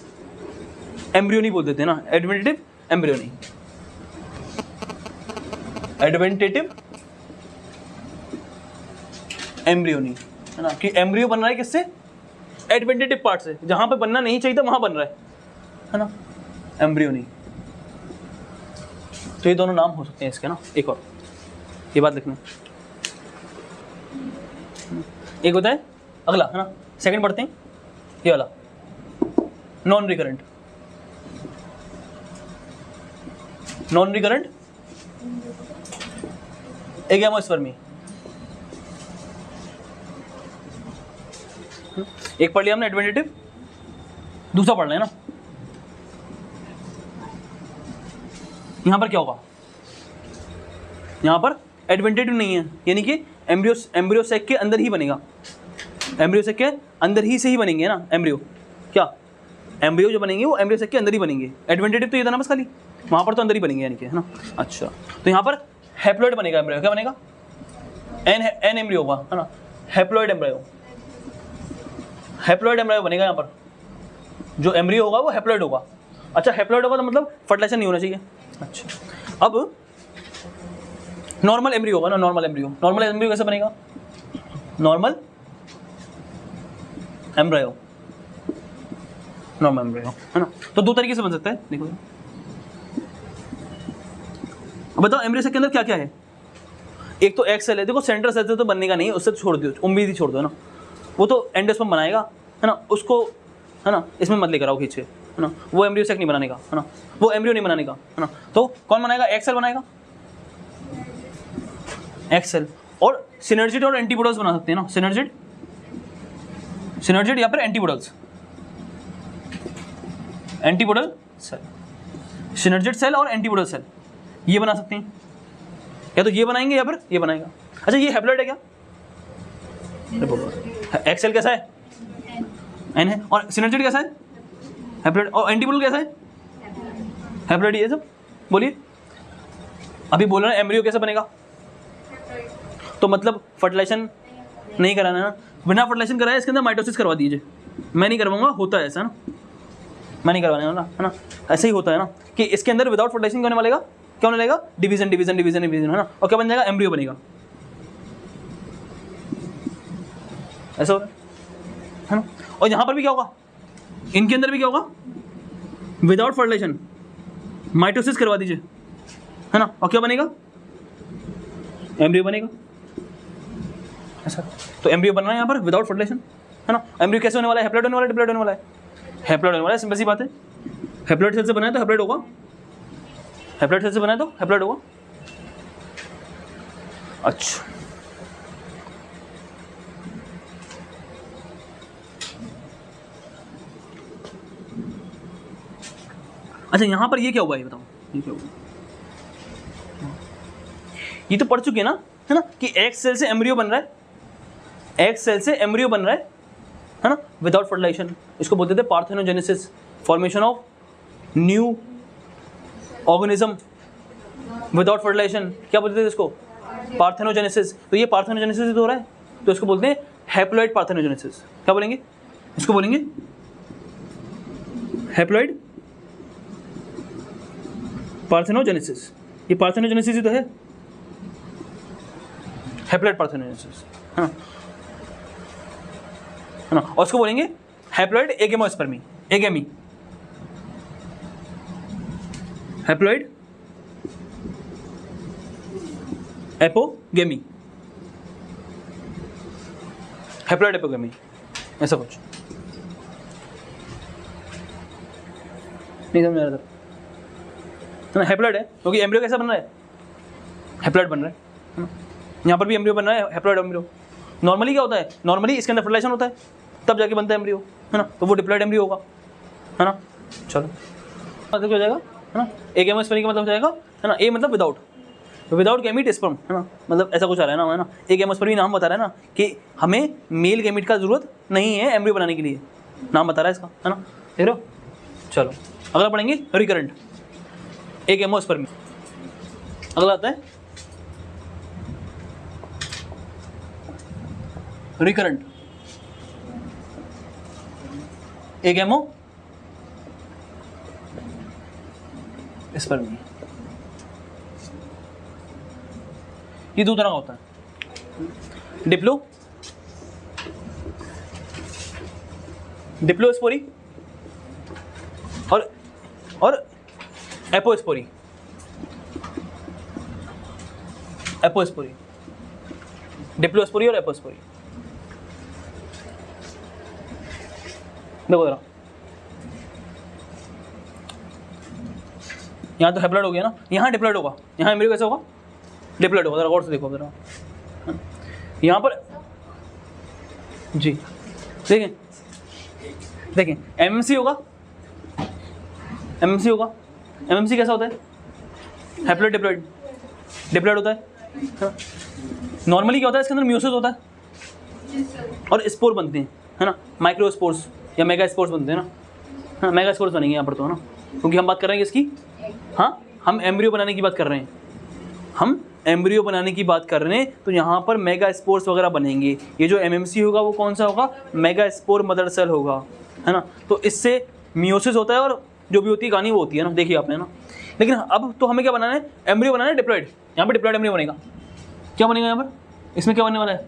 एम्ब्रियो नहीं बोल देते हैं ना, एडवेंटेटिव एम्ब्रियो नहीं, एडवेंटेटिव एम्ब्रियो नहीं, है ना, कि एम्ब्रियो बन रहा है किससे, एडवेंटेटिव पार्ट से, जहां पे बनना नहीं चाहिए था वहां बन रहा है ना, एम्ब्रियो नहीं। तो ये दोनों नाम हो सकते हैं इसके ना। एक और ये बात लिखना, एक होता है अगला, है ना, सेकंड पढ़ते हैं ये वाला, नॉन रिकरेंट एक एमोस्पर्मी, एक पढ़ लिया हमने एडवेंटेटिव, दूसरा पढ़ लें ना। यहां पर क्या होगा, यहां पर एडवेंटेटिव नहीं है, यानी कि एम्ब्रियो सेक के अंदर ही बनेगा, एम्ब्रियो सेक के अंदर ही से ही बनेंगे ना एम्ब्रियो, क्या एम्ब्रियो जो बनेंगे वो एम्ब्रियो सेक के अंदर ही बनेंगे। एडवेंटेटिव तो ये था ना बस खाली, वहां पर तो अंदर ही बनेंगे यानी कि, है ना। अच्छा, तो यहाँ पर हैप्लॉइड बनेगा एम्ब्रियो, क्या बनेगा, एन एम्ब्रियो होगा, है ना, हैप्लॉइड एम्ब्रियो, हैप्लॉइड एम्ब्रियो बनेगा यहाँ पर, जो एम्ब्रियो होगा वो हैप्लॉइड होगा। अच्छा, हैप्लॉइड होगा तो मतलब फर्टिलाइजेशन नहीं होना चाहिए। अच्छा, अब नॉर्मल एम्ब्रियो होगा ना, नॉर्मल एम्ब्रियो कैसे बनेगा, नॉर्मल एम्ब्रियो, नॉर्मल एम्ब्रियो, है ना। तो दो तरीके से बन सकता है, देखो। अब बताओ एम्ब्रियो सेक के अंदर क्या क्या है, एक तो एक्स सेल है, देखो सेंट्रल सेल से तो बनने का नहीं, उससे तो छोड़ दो, उम्मीद ही छोड़ दो, है ना, वो तो एंडोस्पर्म बनाएगा, है ना, उसको, है ना, इसमें मत लेकर आओ खींचे, है ना, वो एम्ब्रियो सेक नहीं बनाने का, है ना, वो एम्ब्रियो नहीं बनाने का, है ना। तो कौन बनाएगा, एक्स सेल बनाएगा, एक्स सेल, और सिनर्जिड और एंटीबॉडल्स बना सकते हैं ना, सिनर्जिड या फिर एंटीबॉडल्स, एंटीबॉडल सेल, सिनर्जिड सेल और एंटीबॉडल सेल, ये बना सकते हैं, या तो ये बनाएंगे या फिर ये बनाएगा। अच्छा, ये हैप्लॉइड है क्या, एक्स सेल कैसा है, एन है, और सिनर्जिड कैसा है, हैप्लॉइड, और एंटीबॉडल कैसा है, हैप्लॉइड, ये सब बोलिए। अभी बोल रहे हैं एम्ब्रियो कैसे बनेगा, तो मतलब फर्टिलाइजेशन नहीं कराना है ना, बिना फर्टिलाइजेशन कराए इसके अंदर माइटोसिस करवा दीजिए, मैं नहीं करवाऊंगा, होता है ऐसा ना, मैं नहीं करवाने वाला, है ना, ऐसे ही होता है ना, कि इसके अंदर विदाउट फर्टिलाइजेशन क्या होने वालेगा, क्या होने लगेगा, डिवीजन डिवीजन डिवीजन डिवीजन, है ना, और क्या बन जाएगा, एम्ब्रियो बनेगा, ऐसा होगा, है ना। और यहाँ पर भी क्या होगा, इनके अंदर भी क्या होगा, विदाउट फर्टिलाइजेशन माइटोसिस करवा दीजिए, है ना, और क्या बनेगा, एम्ब्रियो बनेगा, ऐसा। तो एम्ब्रियो बनना है यहाँ पर विदाउट फर्टिलाइजेशन, है ना। एम्ब्रियो कैसे होने वाला है, हैप्लॉइड होने वाला है, डिप्लॉइड होने वाला है, हैप्लॉइड होने वाला है, सिंपल सी बात है, हैप्लॉइड सेल से बना है तो हैप्लॉइड होगा, हैप्लॉइड सेल से बना है तो हैप्लॉइड होगा। अच्छा, अच्छा, यहाँ पर ये क्या हुआ, ये बताओ, ये क्या हुआ, ये तो पढ़ चुके हैं ना, है ना, कि एक्स सेल से एम्ब्रियो बन रहा है, एक्स सेल से एम्ब्रियो बन रहा है ना, विदाउट फर्टिलाइजेशन, इसको बोलते थे parthenogenesis, formation of new organism without fertilization, क्या बोलते थे इसको, पार्थेनोजेनेसिस। तो ये पार्थेनोजेनेसिस हो रहा है, तो इसको बोलते हैं हैप्लॉइड पार्थेनोजेनेसिस, क्या बोलेंगे, इसको बोलेंगे हैप्लॉइड पार्थेनोजेनेसिस, ये पार्थेनोजेनेसिस ही तो है, हैप्लॉइड पार्थेनोजेनेसिस, है ना, और उसको बोलेंगे haploid agamospermy, agamy, haploid apogamy, haploid apogamy, ऐसा कुछ नहीं समझ आ रहा था, हैप्लॉइड है क्योंकि एम्ब्रियो कैसा बन रहा है, हैप्लॉइड बन रहा है ना, यहाँ पर भी एम्ब्रियो बन रहा है, हैप्लॉइड एम्ब्रियो। नॉर्मली क्या होता है, नॉर्मली इसके अंदर फर्टिलाइजेशन होता है तब जाके बनता है एम्ब्रियो, है ना, तो वो डिप्लॉइड एम्ब्रियो होगा, है ना। चलो, मतलब क्या हो जाएगा, है ना, एक एमोस्पर्मी का मतलब हो जाएगा, है ना, ए मतलब विदाउट गैमीट स्पर्म, है ना, मतलब ऐसा कुछ आ रहा है ना, है ना, एक एमोस्पर्मी नाम बता रहा है ना कि हमें मेल गैमीट का जरूरत नहीं है एम्ब्रियो बनाने के लिए, नाम बता रहा है इसका, है ना, देख रहे हो। चलो, अगला पढ़ेंगे रिकरेंट, एक एमोस्पर्मी। अगला आता है रिकरेंट, एक एमो स्पर्मी, ये दो तरह का होता है, डिप्लोस्पोरी और एपोस्पोरी, डिप्लोस्पोरी और एपोस्पोरी। देखो जरा, यहाँ तो हैप्लॉइड हो गया ना, यहाँ डिप्लॉइड होगा, यहाँ एम्ब्रियो कैसे होगा, डिप्लॉइड होगा। जरा गौर से देखो जरा, यहाँ पर जी देखें देखें एमएमसी होगा, एमएमसी होगा, एमएमसी कैसा होता है, हैप्लॉइड डिप्लॉइड, डिप्लॉइड होता है। नॉर्मली क्या होता है, इसके अंदर म्यूसिस होता है और स्पोर बनते हैं, है ना, माइक्रो स्पोर्स या मेगा स्पोर्स बनते हैं ना, हाँ मेगा स्पोर्स बनेंगे यहाँ पर तो, है ना, क्योंकि हम बात कर रहे हैं इसकी, हाँ हम एम्ब्रियो बनाने की बात कर रहे हैं, हम एम्ब्रियो बनाने की बात कर रहे हैं, तो यहाँ पर मेगा स्पोर्स वगैरह बनेंगे। ये जो एमएमसी होगा वो कौन सा होगा, मेगा स्पोर मदर सेल होगा, है ना। तो इससे मियोसिस होता है और जो भी होती है कहानी वो होती है ना, देखिए आपने ना। लेकिन अब तो हमें क्या बनाना है, एम्ब्रियो बनाना है डिप्लॉइड। यहाँ पर डिप्लॉइड एम्ब्रियो बनेगा, क्या बनेगा यहाँ पर, इसमें क्या बनने वाला है,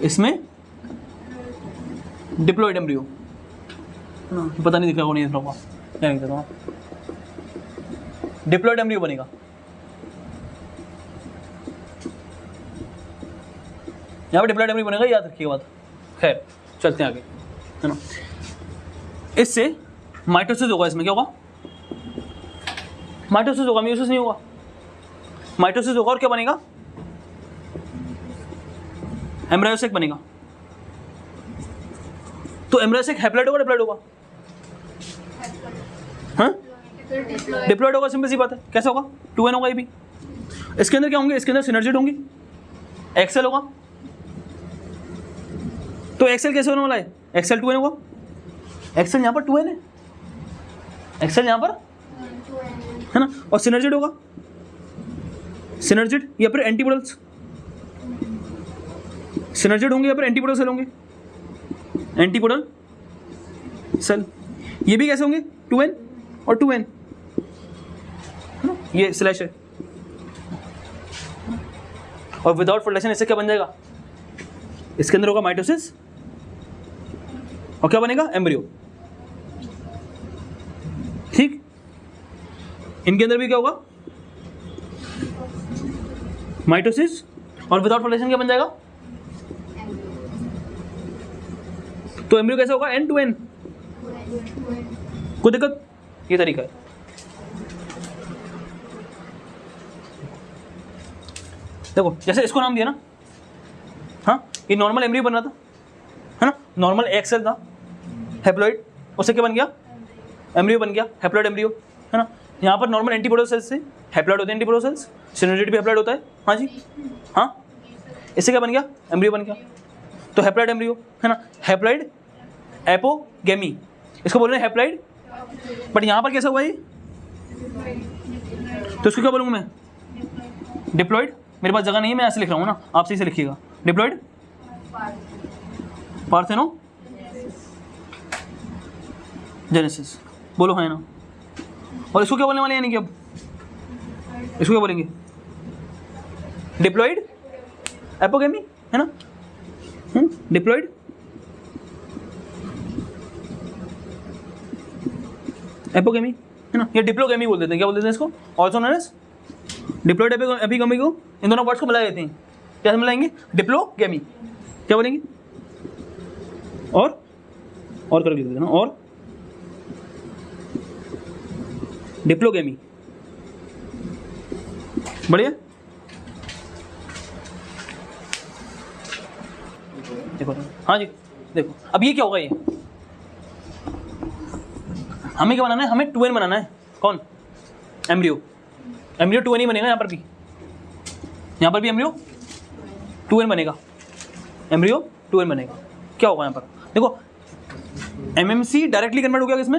इसमें डिप्लॉइड एम्ब्रियो, पता नहीं दिख रहा नहीं दिख रहा, क्या लिख देता हूँ, डिप्लॉइड एम्ब्रियो बनेगा। यहाँ पे डिप्लॉइड एम्ब्रियो बनेगा, याद रखिए बात। खैर चलते हैं आगे, है ना। इससे माइटोसिस होगा, इसमें क्या होगा, माइटोसिस होगा, मियोसिस नहीं होगा, माइटोसिस होगा और क्या बनेगा, एम्ब्रायोसेक बनेगा। तो एम्ब्रायोसेक हैप्लॉइड होगा डिप्लॉइड होगा, हाँ डिप्लॉइड होगा, सिंपल सी बात है। कैसा होगा, 2n होगा ये भी। इसके अंदर क्या होंगे, इसके अंदर सिनर्जिड होंगी, एक्सेल होगा। तो एक्सेल कैसे होने वाला है, एक्सेल 2n होगा, एक्सेल यहाँ पर 2n है, एक्सेल यहाँ पर है ना, और सिनर्जिड होगा, सिनर्जिड या फिर एंटीपोडल्स, सिनर्जिड होंगे या फिर एंटीपोडल सेल होंगे, एंटीपोडल सेल। ये भी कैसे होंगे, 2n और 2n, ये स्लैश है। और विदाउट फर्टिलाइजेशन इससे क्या बन जाएगा, इसके अंदर होगा माइटोसिस और क्या बनेगा, एम्ब्रियो। ठीक, इनके अंदर भी क्या होगा, माइटोसिस और विदाउट फर्टिलाइजेशन क्या बन जाएगा, तो एम्ब्रियो कैसा होगा, n to n। कोई दिक्कत, ये तरीका है। देखो जैसे इसको नाम दिया ना, हाँ ये नॉर्मल एम्ब्रियो बन रहा था, है ना, नॉर्मल एक्सेल था, हैप्लॉइड, उससे क्या बन गया, एम्ब्रियो बन गया, हैप्लॉइड एम्ब्रियो, है ना। यहाँ पर नॉर्मल एंटीपोडल सेल्स से हैप्लॉइड होते हैं, एंटीपोडल सेल्स, सिनर्जिड भी हैप्लॉइड होता है, हाँ जी, हाँ इससे क्या बन गया, एम्ब्रियो बन गया। तो हैप्लॉइड एम्ब्रियो, है ना, हैप्लॉइड एपोगेमी, इसको बोल रहे हैं हैप्लॉइड, बट यहाँ पर कैसा हुआ ये, तो इसको क्या बोलूँगा मैं, डिप्लॉइड। मेरे पास जगह नहीं है, मैं ऐसे लिख रहा हूँ ना, आप सही से लिखिएगा, डिप्लॉइड पार्थेनो जेनेसिस, बोलो हाँ ना। और इसको क्या बोलने वाले हैं, यानी कि अब इसको क्या बोलेंगे, डिप्लॉइड एपोगेमी, है ना, डिप्लॉइड एपोगेमी, है ना, या डिप्लोगेमी बोल देते हैं, क्या बोल देते हैं इसको, ऑल्सो नोन एज डिप्लॉइड एपिगेमी को, इन दोनों वर्ड्स को मिला देते हैं, क्या मिलाएंगे, डिप्लोगेमी, क्या बोलेंगे, और करके लिख देते ना, और डिप्लोगेमी, बढ़िया। देखो हाँ जी, देखो अब ये क्या होगा, ये हमें क्या बनाना है, हमें 2n बनाना है, कौन, एम्ब्रियो, एम्ब्रियो 2n ही बनेगा, यहाँ पर भी एम्ब्रियो 2n बनेगा, एम्ब्रियो 2n बनेगा। क्या होगा यहाँ पर, देखो एमएमसी डायरेक्टली कन्वर्ट हो गया किसमें,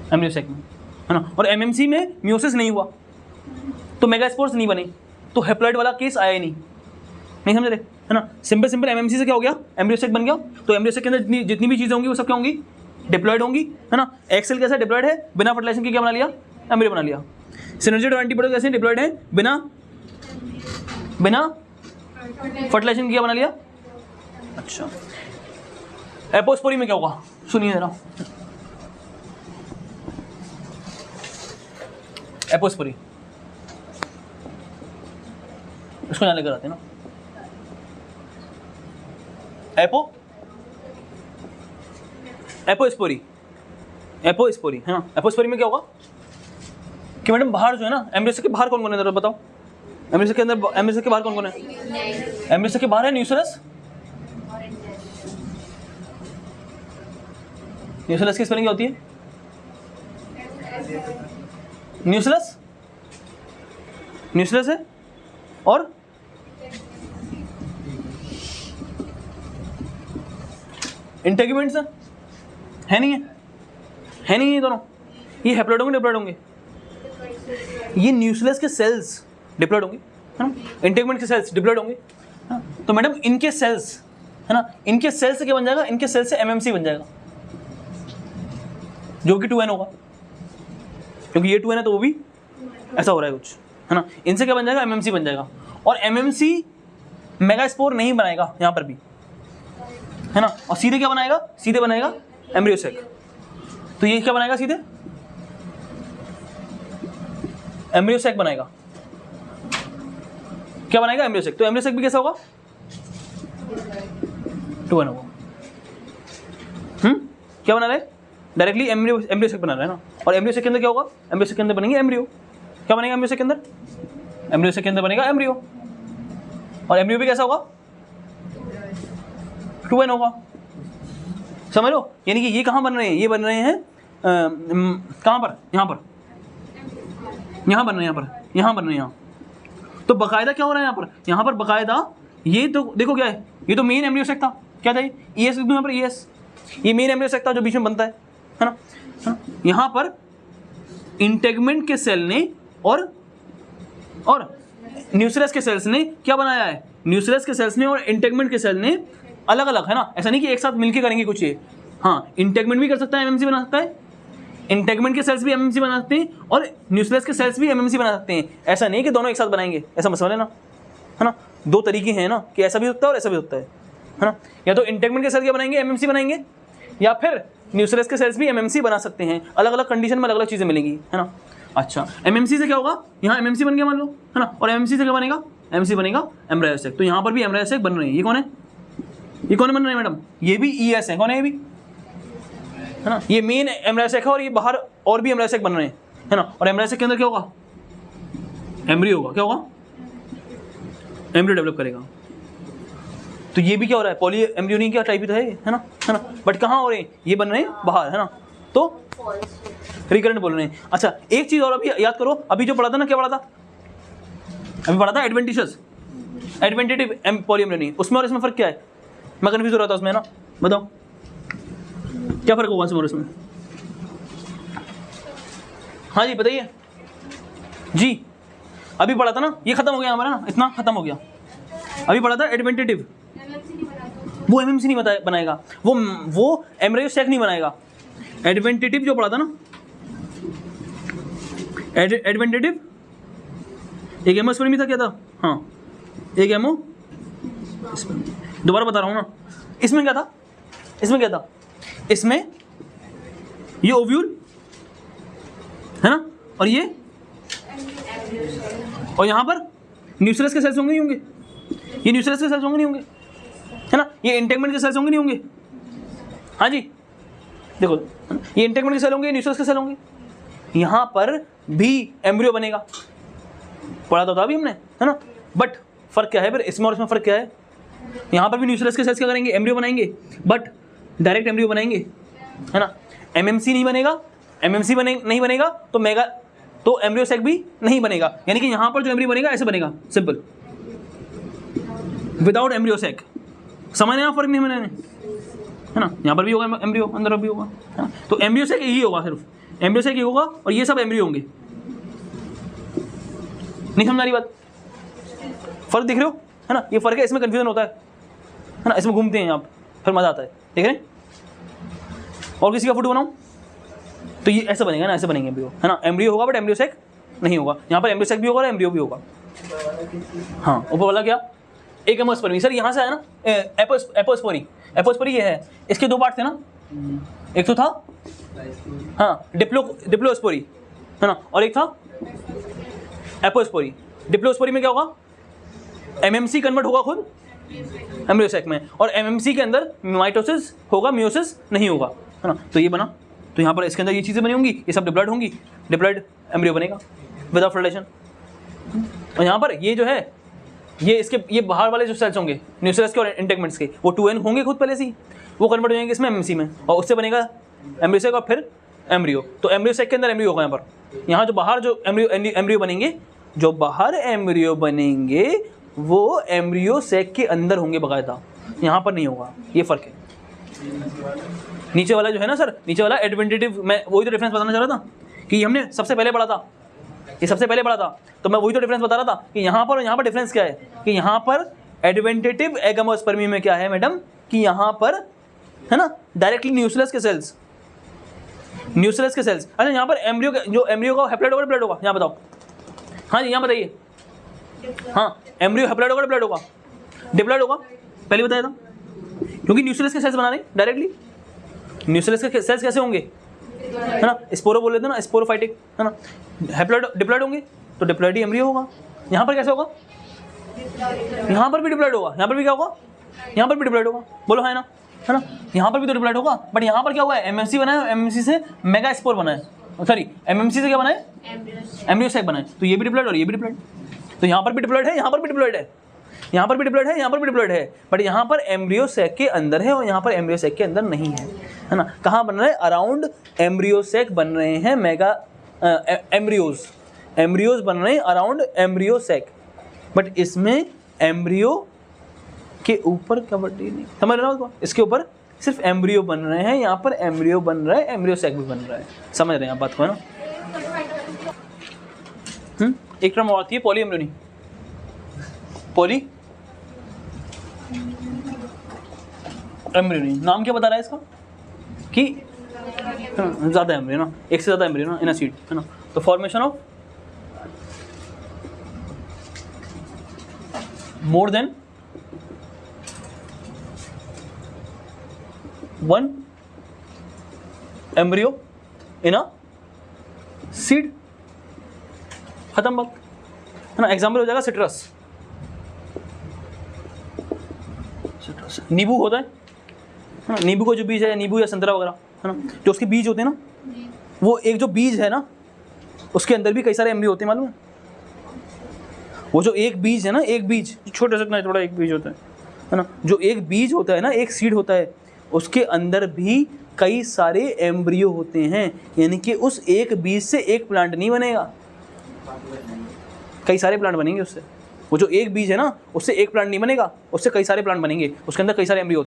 एम्ब्रियोसेक में, है ना, और एमएमसी में मियोसिस नहीं हुआ तो मेगास्पोर्स नहीं बने, तो हैप्लॉइड वाला केस आया ही नहीं समझ रहे, है ना। सिंपल एमएमसी से क्या हो गया, एम्ब्रियोसेक बन गया। तो एम्ब्रियोसेक के अंदर जितनी भी चीज़ें होंगी वो सब क्या होंगी, डिप्लॉइड होंगी, है ना। एक्सेल कैसा डिप्लॉइड है, बिना फर्टिलाइजेशन के क्या बना लिया, एम्ब्रियो बना लिया। सिनर्जिड और एंटीपोडल कैसे डिप्लॉइड है, बिना फर्टिलाइजेशन किया बना लिया। अच्छा, एपोस्पोरी में क्या होगा, सुनिए जरा, एपोस्पोरी इसको यहाँ लेकर आते हैं ना, एपोस्पोरी एपोस्पोरी है ना। एपोस्पोरी में क्या होगा कि मैडम बाहर जो है ना, एम्ब्रियो के बाहर कौन कौन है जरा बताओ। एम्ब्रियो के अंदर, एम्ब्रियो के बाहर कौन कौन है? एम्ब्रियो के बाहर है न्यूक्लियस। न्यूक्लियस की स्पेलिंग क्या होती है? न्यूक्लियस, न्यूक्लियस है और इंटेग्यूमेंट्स है नहीं है? है नहीं ये दोनों? ये हैप्लॉइड होंगे डिप्लॉइड होंगे? ये न्यूक्लियस के सेल्स डिप्लॉइड होंगे है ना, इंटेग्यूमेंट के सेल्स डिप्लॉइड होंगे है ना। तो मैडम इनके सेल्स है ना, इनके सेल से क्या बन जाएगा? इनके सेल से एमएमसी बन जाएगा, जो कि 2n होगा, क्योंकि ये 2n है तो वो भी ऐसा हो रहा है कुछ है ना। इनसे क्या बन जाएगा? एमएमसी बन जाएगा। और एमएमसी मेगास्पोर नहीं बनाएगा यहाँ पर भी है ना, और सीधे क्या बनाएगा? सीधे बनाएगा एम्ब्रियोसेक। तो ये क्या बनाएगा? सीधे एम्ब्रियोसेक बनाएगा। क्या बनाएगा? एम्ब्रियोसेक। तो एम्ब्रियोसेक भी कैसा होगा? 2n होगा। क्या बना रहा है? डायरेक्टली एम्ब्रियोसेक बना रहा है ना। और एम्ब्रियोसेक के अंदर क्या होगा? एम्ब्रियोसेक के अंदर बनेंगे एम्ब्रियो। क्या बनेगा एम्ब्रियोसेक के अंदर? एम्ब्रियोसेक के अंदर बनेगा एम्ब्रियो। और एम्ब्रियो भी कैसा होगा? 2n होगा। समझ लो, यानी कि ये कहाँ बन रहे हैं? ये बन रहे हैं कहाँ पर? यहाँ पर, यहाँ बन रहे हैं, यहाँ पर, यहाँ बन रहे हैं, यहाँ। तो बकायदा क्या हो रहा है यहाँ पर? यहाँ पर बकायदा ये तो देखो क्या है, ये तो मेन एम्ब्रियोसेक था। क्या था ये? ES लिख दूँ यहाँ पर, ES। ये मेन एम्ब्रियोसेक था जो बीच में बनता है ना। यहाँ पर इंटेगमेंट के सेल ने और न्यूक्लियस के सेल्स ने क्या बनाया है? न्यूक्लियस के सेल्स ने और इंटेगमेंट के सेल ने अलग अलग है ना, ऐसा नहीं कि एक साथ मिलके करेंगे कुछ ये। हाँ, इंटेगमेंट भी कर सकता है, एमएमसी बना सकता है, इंटेगमेंट के सेल्स भी एमएमसी बना सकते हैं और न्यूक्लियस के सेल्स भी एमएमसी बना सकते हैं। ऐसा नहीं कि दोनों एक साथ बनाएंगे, ऐसा मसला है ना, है ना। दो तरीके हैं ना, कि ऐसा भी होता है और ऐसा भी होता है ना। या तो इंटेगमेंट के सेल क्या बनाएंगे? एमएमसी बनाएंगे, या फिर न्यूक्लियस के सेल्स भी एमएमसी बना सकते हैं। अलग अलग कंडीशन में अलग अलग चीज़ें मिलेंगी, है ना। अच्छा, एमएमसी से क्या होगा? यहाँ एमएमसी बन गया मान लो, है ना। और एमएमसी से क्या बनेगा? एमएमसी बनेगा एम्ब्रियोसेक। तो यहाँ पर भी एम्ब्रियोसेक बन रहे हैं। ये कौन है? ये कौन बन रहे हैं मैडम? ये भी ES है। कौन है ये भी? है ना। ये मेन एम्ब्रियोसेक है और ये बाहर और भी एम्ब्रियोसेक बन रहे हैं, है ना। और एम्ब्रियोसेक के अंदर क्या होगा? एम्ब्रियो होगा। क्या होगा? एम्ब्रियो डेवलप करेगा। तो ये भी क्या हो रहा है? पॉली एम्ब्रियोनिक का टाइप ही तो है ना, है ना। बट कहाँ हो रहे हैं? ये बन रहे हैं बाहर, है ना। तो रिकरेंट बोल रहे हैं। अच्छा, एक चीज़ और अभी याद करो, अभी जो पढ़ा था ना, क्या पढ़ा था? अभी पढ़ा था एडवेंटिशियस, एडवेंटेटिव पॉली एम्ब्रियोनिक। उसमें और इसमें फ़र्क क्या है? मैं कन्फ्यूज हो रहा था उसमें, ना। बताओ क्या फ़र्क होगा इसमें और इसमें? हाँ जी बताइए जी। अभी पढ़ा था ना, ये खत्म हो गया हमारा ना, इतना खत्म हो गया। अभी पढ़ा था एडवेंटेटिव, वो एमएमसी नहीं बनाएगा, वो एम्ब्रियोसेक नहीं बनाएगा। एडवेंटेटिव जो पढ़ा था ना, एडवेंटेटिव एक एमोस्पेरियम था, क्या था? हाँ, एक एमो। दोबारा बता रहा हूँ ना, इसमें क्या था? इसमें क्या था? इसमें ये ओव्यूल है ना, और ये, और यहाँ पर न्यूक्लियस के सेल्स होंगे नहीं होंगे? ये न्यूक्लियस के सेल्स होंगे नहीं होंगे, है ना। ये इंटेगमेंट के सेल्स होंगे नहीं होंगे? हाँ जी देखो, ये इंटेगमेंट के सेल होंगे, न्यूक्लियस के सेल होंगे। यहाँ पर भी एम्ब्रियो बनेगा, पढ़ा तो था अभी हमने, है ना। बट फर्क क्या है फिर इसमें और इसमें? फर्क क्या है? यहाँ पर भी न्यूक्लियस के सेल्स क्या करेंगे? एम्ब्रियो बनाएंगे, बट डायरेक्ट एम्ब्रियो बनाएंगे, है ना। एमएमसी नहीं बनेगा, एमएमसी नहीं बनेगा तो एम्ब्रियोसेक भी नहीं बनेगा। यानी कि यहाँ पर जो एम्ब्रियो बनेगा ऐसे बनेगा, सिंपल, विदाउट एम्ब्रियोसेक। समझ नहीं, फर्क नहीं मैंने, है ना। यहाँ पर भी होगा एम्ब्रियो, अंदर भी होगा, है ना। तो एम्ब्रियोसेक यही होगा, सिर्फ एम्ब्रियोसेक ही होगा, और ये सब एम्ब्रियो होंगे। नहीं समझ आ रही बात? फर्क दिख रहे हो, है ना। ये फर्क है, इसमें कंफ्यूजन होता है ना, इसमें घूमते हैं आप, फिर मजा आता है, देख रहे हैं। और किसी का फोटो बनाऊं तो ये ऐसा बनेगा ना, ऐसे बनेंगे एम्ब्रियो, है ना। एम्ब्रियो होगा बट एम्ब्रियोसेक नहीं होगा। यहाँ पर एम्ब्रियोसेक भी होगा और एम्ब्रियो भी होगा। हाँ, ऊपर वाला क्या? एक एमोस्पेरियम। सर यहाँ से आया ना, एपोस्पोरी। एपोस्पोरी ये है, इसके दो पार्ट थे ना, एक तो था हाँ डिप्लोस्पोरी, है ना, और एक था एपोस्पोरी। डिप्लोस्पोरी में क्या होगा? एमएमसी कन्वर्ट होगा खुद एम्ब्रियोसेक में, और एमएमसी के अंदर माइटोसिस होगा, मियोसिस नहीं होगा, है ना। तो ये बना तो यहाँ पर इसके अंदर ये चीज़ें बनी होंगी, ये सब डिप्लॉयड होंगी, डिप्लॉयड एम्ब्रियो बनेगा विदाउट फर्टिलाइजेशन। और यहाँ पर ये जो है ये इसके ये बाहर वाले जो सेल्स होंगे न्यूक्लियस के और इंटेगमेंट्स के, वो 2n होंगे खुद पहले से ही, वो कन्वर्ट हो जाएंगे इसमें एमएमसी में, और उससे बनेगा एम्ब्रियो सेक और फिर एम्ब्रियो। तो एम्ब्रियो सेक के अंदर एम्ब्रियो होगा। यहाँ पर यहाँ जो बाहर जो एम्ब्रियो बनेंगे, जो बाहर एम्ब्रियो बनेंगे वो एम्ब्रियो सेक के अंदर होंगे बाकायदा, यहाँ पर नहीं होगा। ये फ़र्क है। नीचे वाला जो है ना सर, नीचे वाला एडवेंटेटिव, मैं वही तो डिफरेंस बताना चाह रहा था कि हमने सबसे पहले पढ़ा था, ये सबसे पहले पढ़ा था, तो मैं वही तो डिफरेंस बता रहा था कि यहाँ पर और यहाँ पर डिफरेंस क्या है, कि यहाँ पर एडवेंटेटिव एगामोस्पर्मी में क्या है मैडम, कि यहाँ पर है ना डायरेक्टली न्यूक्लियस के सेल्स, न्यूक्लियस के सेल्स। अच्छा यहाँ पर एम्ब्रियो, जो एम्ब्रियो का हैप्लॉइड होगा डिप्लॉइड होगा, यहाँ बताओ। हाँ जी यहाँ बताइए। हाँ एम्ब्रियो हैप्लॉइड होगा डिप्लॉइड होगा, डिप्लॉइड होगा, पहले बताया था, क्योंकि न्यूक्लियस के सेल्स बना रहे हैं डायरेक्टली। न्यूक्लियस के सेल्स कैसे होंगे, है ना, स्पोरो बोल लेते हैं ना, स्पोरोफाइटिक, है ना, हैप्लॉइड डिप्लॉइड होंगे तो डिप्लॉइड ही एम्ब्रियो होगा। यहाँ पर कैसे होगा, यहाँ पर भी डिप्लॉइड होगा, यहाँ पर भी क्या होगा, यहाँ पर भी डिप्लॉइड होगा, बोलो है ना, है ना, यहाँ पर भी तो डिप्लॉइड होगा। बट यहाँ पर क्या हुआ है, एमएमसी बना है, एमएमसी से मेगा स्पोर बना है, सॉरी एमएमसी से क्या बना है, एम्ब्रियो सेक बना है, तो ये भी डिप्लॉइड और ये भी डिप्लॉइड। तो यहाँ पर भी डिप्लॉइड है, यहाँ पर भी डिप्लॉइड है, यहाँ पर भी डिप्लॉइड है, यहाँ पर भी डिप्लॉइड है, बट यहाँ पर एम्ब्रियो सेक के अंदर है और यहाँ पर एम्ब्रियो सेक के अंदर नहीं है ना। कहाँ बन रहे हैं, अराउंड एम्ब्रियो सेक बन रहे हैं, मेगा एम्ब्रियोज बन रहे हैं अराउंड एम्ब्रियो सेक, बट इसमें एम्ब्रियो के ऊपर कबड्डी नहीं, समझ रहे हो, इसके ऊपर सिर्फ एम्ब्रियो बन रहे हैं, यहाँ पर एम्ब्रियो बन रहा है, एम्ब्रियो सेक भी बन रहा है, समझ रहे हैं आप बात को, है ना। एक टर्म और आती है पॉली एम्ब्रियोनी, पॉली एम्ब्रियोनी, नाम क्या बता रहा है इसका, कि ज़्यादा एम्ब्रियो ना, एक से ज़्यादा एम्ब्रियो ना इन अ सीड, है ना। तो formation of more than one embryo in a seed, खत्म बात, है ना। एग्जाम्पल हो जाएगा सिट्रस, नींबू होता है ना, नींबू को जो बीज है, नींबू या संतरा वगैरह, है ना, जो उसके बीज होते हैं ना, वो एक जो बीज है ना, उसके अंदर भी कई सारे एम्ब्रियो होते हैं, मालूम है। वो जो एक बीज है ना, एक बीज छोटा सा इतना थोड़ा एक बीज होता है ना, जो एक बीज होता है ना, एक सीड होता है, उसके अंदर भी कई सारे एम्ब्रियो होते हैं, यानी कि उस एक बीज से एक प्लांट नहीं बनेगा, कई सारे प्लांट बनेंगे उससे। वो जो एक बीज है ना, उससे एक प्लांट नहीं बनेगा, उससे कई सारे प्लांट बनेंगे, उसके अंदर कई सारे एम्ब्रियो